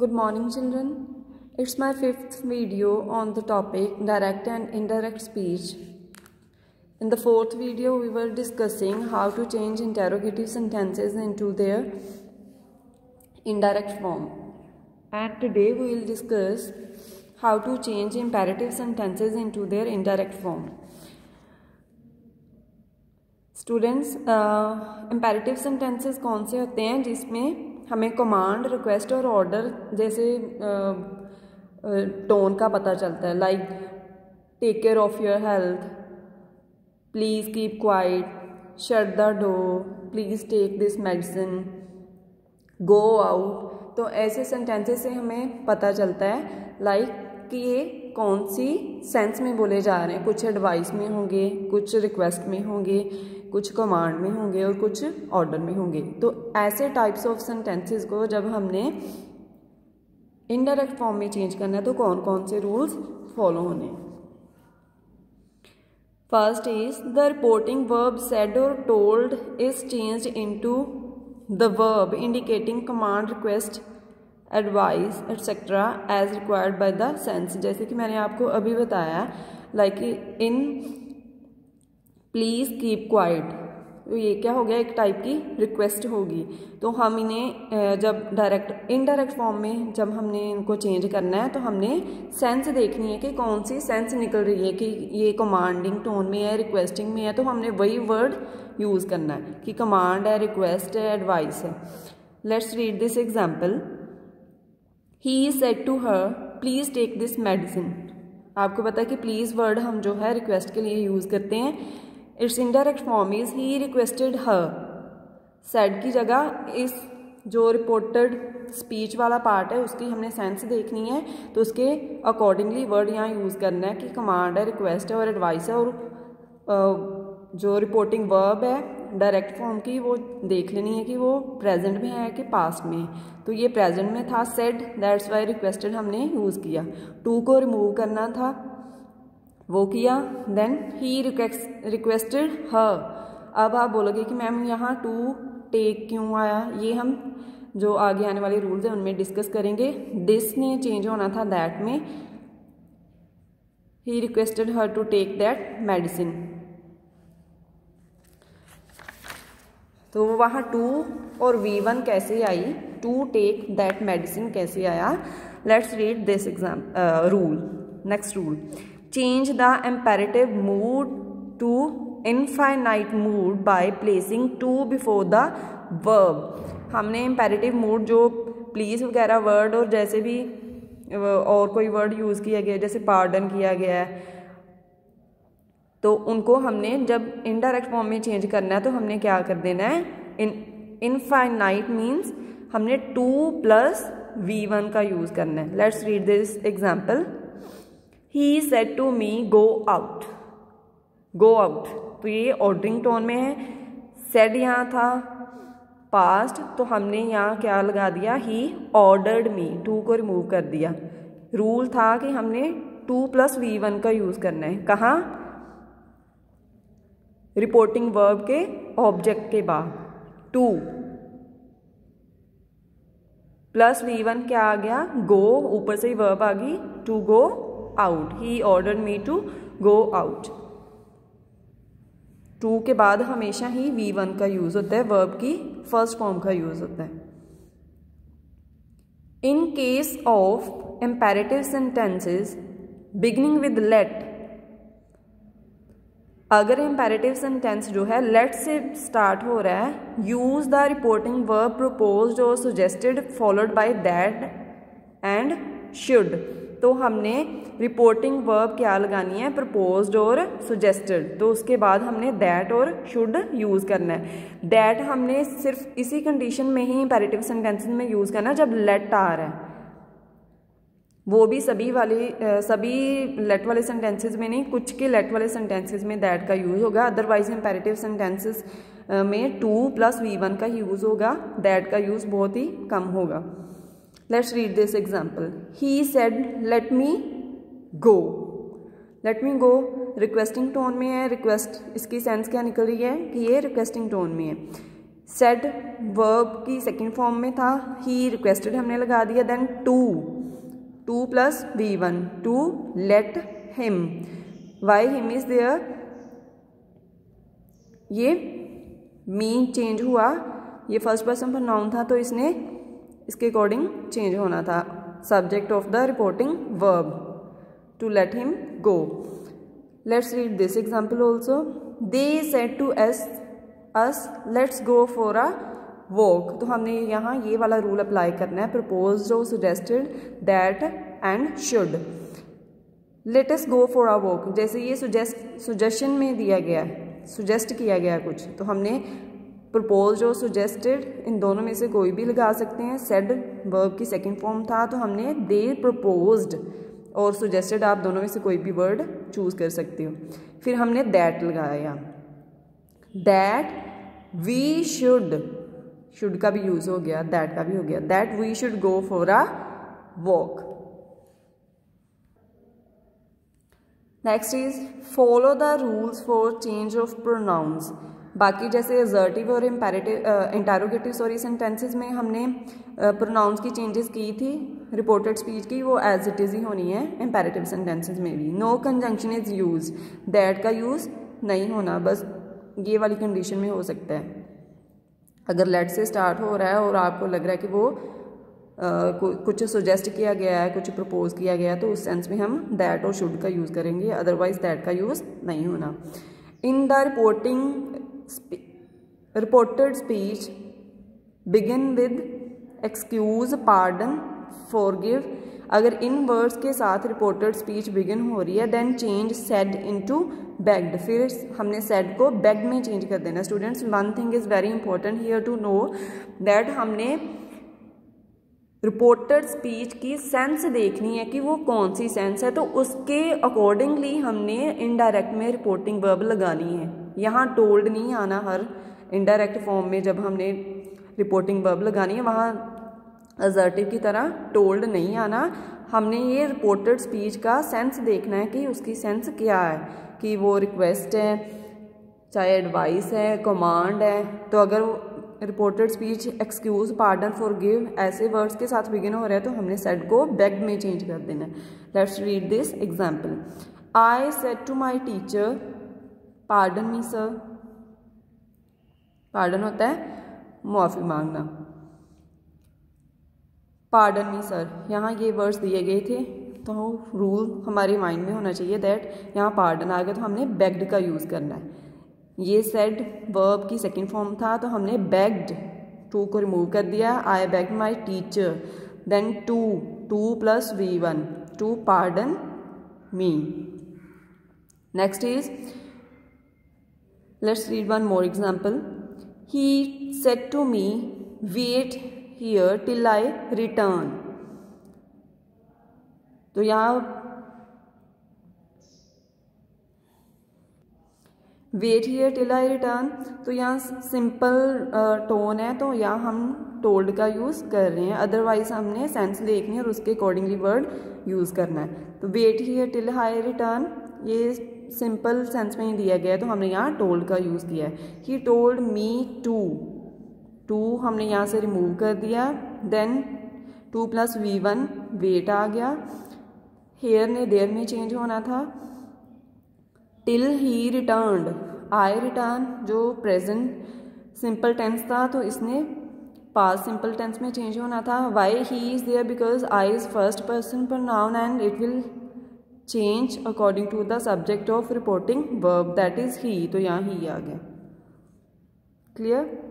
Good morning, children. It's my fifth video on the topic direct and indirect speech. In the fourth video, we were discussing how to change interrogative sentences into their indirect form. And today we will discuss how to change imperative sentences into their indirect form. Students imperative sentences कौन से होते हैं जिसमें हमें command, request और order जैसे tone का पता चलता है, like take care of your health, please keep quiet, shut the door, please take this medicine, go out. तो ऐसे सेंटेंसेस से हमें पता चलता है लाइक कि ये कौन सी सेंस में बोले जा रहे हैं। कुछ एडवाइस में होंगे, कुछ रिक्वेस्ट में होंगे, कुछ कमांड में होंगे और कुछ ऑर्डर में होंगे। तो ऐसे टाइप्स ऑफ सेंटेंसेस को जब हमने इनडायरेक्ट फॉर्म में चेंज करना है तो कौन कौन से रूल्स फॉलो होने। First is the reporting verb said और told is changed into the verb indicating command, request, advice etcetera as required by the sense. जैसे कि मैंने आपको अभी बताया like in please keep quiet, तो ये क्या हो गया, एक टाइप की रिक्वेस्ट होगी। तो हम इन्हें जब डायरेक्ट इनडायरेक्ट फॉर्म में जब हमने इनको चेंज करना है तो हमने सेंस देखनी है कि कौन सी सेंस निकल रही है, कि ये कमांडिंग टोन में है, रिक्वेस्टिंग में है, तो हमने वही वर्ड यूज़ करना है कि कमांड है, रिक्वेस्ट है, एडवाइस है। Let's read this example. He said to her please take this medicine. आपको पता है कि प्लीज़ वर्ड हम जो है रिक्वेस्ट के लिए यूज़ करते हैं। It's indirect form is he requested her. Said की जगह इस जो रिपोर्टेड स्पीच वाला पार्ट है उसकी हमने सेंस देखनी है, तो उसके अकॉर्डिंगली वर्ड यहाँ यूज़ करना है कि कमांड है, रिक्वेस्ट है और एडवाइस है। और जो रिपोर्टिंग वर्ब है डायरेक्ट फॉर्म की वो देख लेनी है कि वो प्रेजेंट में है कि पास्ट में। तो ये प्रेजेंट में था सेड, दैट्स वाई रिक्वेस्टेड हमने यूज़ किया। टू को रिमूव करना था, वो किया। Then he requested her. अब आप बोलोगे कि मैम यहाँ टू टेक क्यों आया, ये हम जो आगे आने वाले रूल्स हैं उनमें डिस्कस करेंगे। दिस ने चेंज होना था दैट में। He requested her to take that medicine. तो वहाँ टू और V1 कैसे आई, टू टेक दैट मेडिसिन कैसे आया। Let's read this rule. Next rule, change the imperative mood to infinite mood by placing to before the verb। हमने imperative mood जो please वगैरह वर्ड और जैसे भी और कोई वर्ड यूज़ किया गया जैसे pardon किया गया है, तो उनको हमने जब इनडायरेक्ट फॉर्म में चेंज करना है तो हमने क्या कर देना है, इनफाइनाइट मीन्स हमने 2 + V1 का यूज़ करना है। Let's read this example. He said to me go out। go out तो ये ऑर्डरिंग टोन में है। said यहाँ था पास्ट, तो हमने यहाँ क्या लगा दिया, he ordered me, 2 को रिमूव कर दिया। रूल था कि हमने 2 + V1 का यूज़ करना है। कहाँ, रिपोर्टिंग वर्ब के ऑब्जेक्ट के बाद। 2 + V1 क्या आ गया, go, ऊपर से ही वर्ब आ गई to go out। he ordered me to go out। 2 के बाद हमेशा ही V1 का यूज होता है, वर्ब की फर्स्ट फॉर्म का यूज होता है। In case of imperative sentences beginning with let, अगर इम्पेरेटिव सेंटेंस जो है लेट से स्टार्ट हो रहा है, use the reporting verb proposed और suggested followed by that and should. तो हमने रिपोर्टिंग वर्ब क्या लगानी है, प्रपोज्ड और सजेस्टेड, तो उसके बाद हमने दैट और शुड यूज़ करना है। दैट हमने सिर्फ इसी कंडीशन में ही इम्पेरेटिव सेंटेंसेस में यूज़ करना है जब लेट आ रहा है। वो भी सभी लेट वाले सेंटेंसेस में नहीं, कुछ के लेट वाले सेंटेंसेस में दैट का यूज़ होगा। अदरवाइज इम्पेरेटिव सेंटेंसेस में 2 + V1 का यूज़ होगा, दैट का यूज़ बहुत ही कम होगा। Let's read this example. He said, "Let me go." Let me go requesting tone में है। रिक्वेस्ट इसकी सेंस क्या निकल रही है कि ये रिक्वेस्टिंग टोन में है। सेड वर्ब की सेकंड फॉर्म में था, ही रिक्वेस्टेड हमने लगा दिया, then to plus V1 to let him, why him is there, ये मी चेंज हुआ, ये फर्स्ट पर्सन प्रोनाउन था तो इसने इसके अकॉर्डिंग चेंज होना था, subject of the reporting verb, to let him go. Let's read this example also, they said to us let's go for a walk. तो हमने यहाँ ये वाला रूल अप्लाई करना है, प्रपोज्ड और suggested, that and should. Let us go for a walk, जैसे ये सुजेशन में दिया गया है, सुजेस्ट किया गया कुछ, तो हमने प्रपोज्ड और सजेस्टेड इन दोनों में से कोई भी लगा सकते हैं। सेड वर्ब की सेकंड फॉर्म था तो हमने दे प्रपोज्ड और सजेस्टेड, आप दोनों में से कोई भी वर्ड चूज कर सकते हो। फिर हमने दैट लगाया, दैट वी शुड का भी यूज हो गया, दैट का भी हो गया, that we should go for a walk. Next is follow the rules for change of pronouns. बाकी जैसे असर्टिव और इंटरोगेटिव सेंटेंसेस में हमने प्रोनाउंस की चेंजेस की थी रिपोर्टेड स्पीच की, वो एज इट इज ही होनी है इंपेरेटिव सेंटेंसेस में भी। No conjunction is use, that का यूज नहीं होना, बस ये वाली कंडीशन में हो सकता है। अगर लेट से स्टार्ट हो रहा है और आपको लग रहा है कि वो कुछ सजेस्ट किया गया है, कुछ प्रपोज किया गया है, तो उस सेंस में हम दैट और शुड का यूज़ करेंगे, अदरवाइज दैट का यूज़ नहीं होना। In the reported speech begin with excuse, pardon, forgive. अगर इन वर्ड्स के साथ रिपोर्टेड स्पीच बिगिन हो रही है, then change said into begged, फिर हमने सेड को बेग्ड में चेंज कर देना। Students, one thing is very important here to know that हमने रिपोर्टेड स्पीच की सेंस देखनी है कि वो कौन सी सेंस है, तो उसके अकॉर्डिंगली हमने इनडायरेक्ट में रिपोर्टिंग वर्ब लगानी है। यहाँ टोल्ड नहीं आना, हर इनडायरेक्ट फॉर्म में जब हमने रिपोर्टिंग वर्ब लगानी है वहाँ असर्टिव की तरह टोल्ड नहीं आना। हमने ये रिपोर्टेड स्पीच का सेंस देखना है कि उसकी सेंस क्या है, कि वो रिक्वेस्ट है, चाहे एडवाइस है, कमांड है। तो अगर reported speech excuse, pardon, forgive ऐसे वर्ड्स के साथ बिगिन हो रहा है तो हमने सेड को बेग्ड में चेंज कर देना है। Let's read this example, I said to my teacher pardon me sir. Pardon होता है मुआफ़ी मांगना, पार्डन मी सर। यहाँ ये वर्ड्स दिए गए थे तो रूल हमारे माइंड में होना चाहिए दैट यहाँ पार्डन आ गया तो हमने बेग्ड का यूज़ करना है। ये सेड वर्ब की सेकंड फॉर्म था तो हमने बेग्ड, टू को रिमूव कर दिया, I begged my teacher, then to plus V1 to pardon me. Next is, let's read one more example, he said to me wait here till I return. तो यहाँ wait here till I return, तो यहाँ simple tone है तो यहाँ हम told का use कर रहे हैं, अदरवाइज हमने सेंस देखनी है और उसके अकॉर्डिंगली वर्ड यूज़ करना है। तो wait here till I return ये सिंपल सेंस में ही दिया गया है तो हमने यहाँ टोल्ड का यूज़ किया है। ही टोल्ड मी टू हमने यहाँ से रिमूव कर दिया, देन 2 प्लस V1 वेट आ गया, हेयर ने देयर में चेंज होना था, till he returned, I return जो प्रेजेंट सिंपल टेंस था तो इसने पास्ट सिंपल टेंस में चेंज होना था। Why he is there because I is first person pronoun and it will change according to the subject of reporting verb that is he, तो यहाँ ही आ गया। Clear?